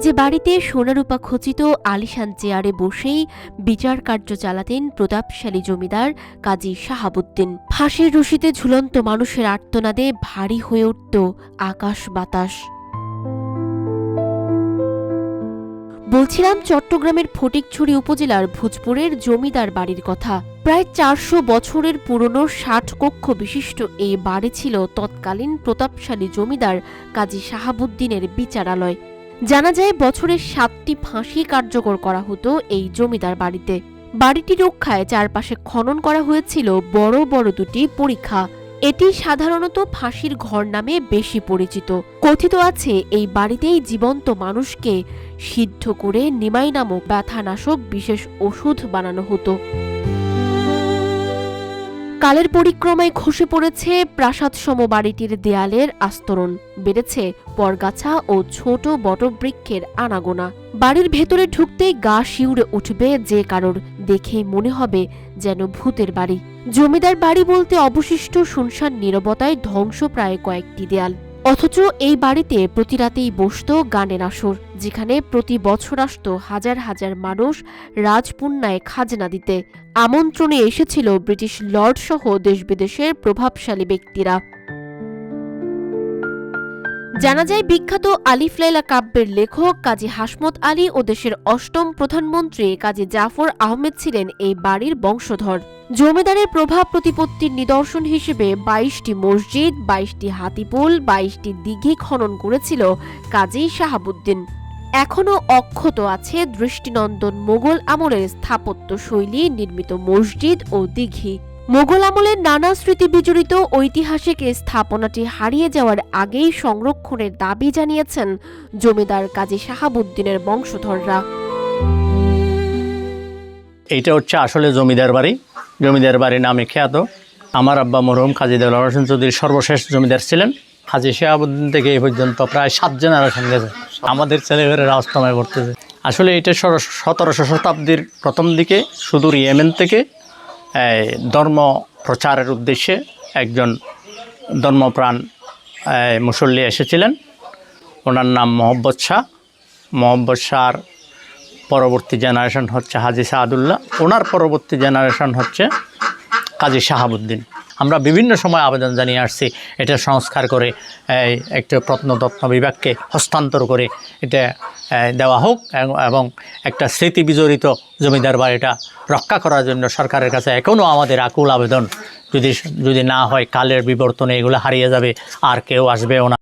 যে বাড়িতে সোনারূপা খচিত আলিশান চেয়ারে বসেই বিচার কার্য চালাতেন প্রতাপশালী জমিদার কাজী শাহাবুদ্দিন। ফাঁসির রশিতে ঝুলন্ত মানুষের আর্তনাদে ভারী হয়ে উঠত আকাশ বাতাস। বলছিলাম চট্টগ্রামের ফটিকছড়ি উপজেলার ভোজপুরের জমিদার বাড়ির কথা। প্রায় 400 বছরের পুরনো 60 কক্ষ বিশিষ্ট এই বাড়ি ছিল তৎকালীন প্রতাপশালী জমিদার কাজী শাহাবুদ্দিনের বিচারালয়। জানা যায় বছরের 7টি ফাঁসি কার্যকর করা হতো এই জমিদার বাড়িতে। বাড়িটি রক্ষায় চারপাশে খনন করা হয়েছিল বড় বড় দুটি পরীক্ষা। এটি সাধারণত ফাঁসির ঘর নামে বেশি পরিচিত। কথিত আছে এই বাড়িতেই জীবন্ত মানুষকে সিদ্ধ করে নিমাই নামক ব্যথানাশক বিশেষ ওষুধ বানানো হতো। কালের পরিক্রমায় খসে পড়েছে প্রাসাদসম বাড়িটির দেয়ালের আস্তরণ, বেড়েছে পরগাছা ও ছোট বটবৃক্ষের আনাগোনা। বাড়ির ভেতরে ঢুকতেই গা শিউরে উঠবে যে কারোর, দেখেই মনে হবে যেন ভূতের বাড়ি। জমিদার বাড়ি বলতে অবশিষ্ট শুনশান নীরবতায় ধ্বংসপ্রায় কয়েকটি দেয়াল। অথচ এই বাড়িতে প্রতি রাতেই বসত গানের আসর, যেখানে প্রতি বছর আসত হাজার হাজার মানুষ রাজপুণ্যায় খাজনা দিতে। আমন্ত্রণে এসেছিল ব্রিটিশ লর্ড সহ দেশ বিদেশের প্রভাবশালী ব্যক্তিরা। জানা যায় বিখ্যাত আলিফ লায়লা কাব্যের লেখক কাজী হাসমত আলী ও দেশের 8ম প্রধানমন্ত্রী কাজী জাফর আহমেদ ছিলেন এই বাড়ির বংশধর। জমিদারের প্রভাব প্রতিপত্তির নিদর্শন হিসেবে 22টি মসজিদ, 22টি হাতিপুল, 22টি দিঘি খনন করেছিল কাজী শাহাবুদ্দিন। এখনও অক্ষত আছে দৃষ্টিনন্দন মোগল আমলের স্থাপত্য শৈলী নির্মিত মসজিদ ও দিঘি। মোগল আমলের নানা স্মৃতি বিজড়িত ঐতিহাসিক এই স্থাপনাটি হারিয়ে যাওয়ার আগেই সংরক্ষণের দাবি জানিয়েছেন জমিদার কাজী শাহাবুদ্দিনের বংশধররা। এইটা হচ্ছে আসলে জমিদার বাড়ি। জমিদার বাড়ি নামে খ্যাত। আমার আব্বা মরহুম কাজী দেওয়ার হোসেন চৌধুরী সর্বশেষ জমিদার ছিলেন। কাজী শাহাবুদ্দিন থেকে এই পর্যন্ত প্রায় 7 জেনারেশন গেছে। আমাদের ছেলেমেয়েরা অষ্টমায় পড়তেছে। আসলে এটা 17শো শতাব্দীর প্রথম দিকে সুদূর ইয়েমেন থেকে ধর্ম প্রচারের উদ্দেশ্যে একজন ধর্মপ্রাণ মুসল্লি এসেছিলেন। ওনার নাম মোহাম্মদ শাহ। মোহাম্মদ শাহর পরবর্তী জেনারেশন হচ্ছে হাজি সাদুল্লাহ। ওনার পরবর্তী জেনারেশন হচ্ছে কাজী শাহাবুদ্দিন। আমরা বিভিন্ন সময় আবেদন জানিয়ে আসছি এটা সংস্কার করে একটা প্রত্নতত্ত্ব বিভাগকে হস্তান্তর করে এটা দেওয়া হোক এবং একটা স্মৃতি বিজড়িত জমিদার বাড়িটা রক্ষা করার জন্য সরকারের কাছে এখনও আমাদের আকুল আবেদন। যদি না হয় কালের বিবর্তনে এগুলো হারিয়ে যাবে, আর কেউ আসবেও না।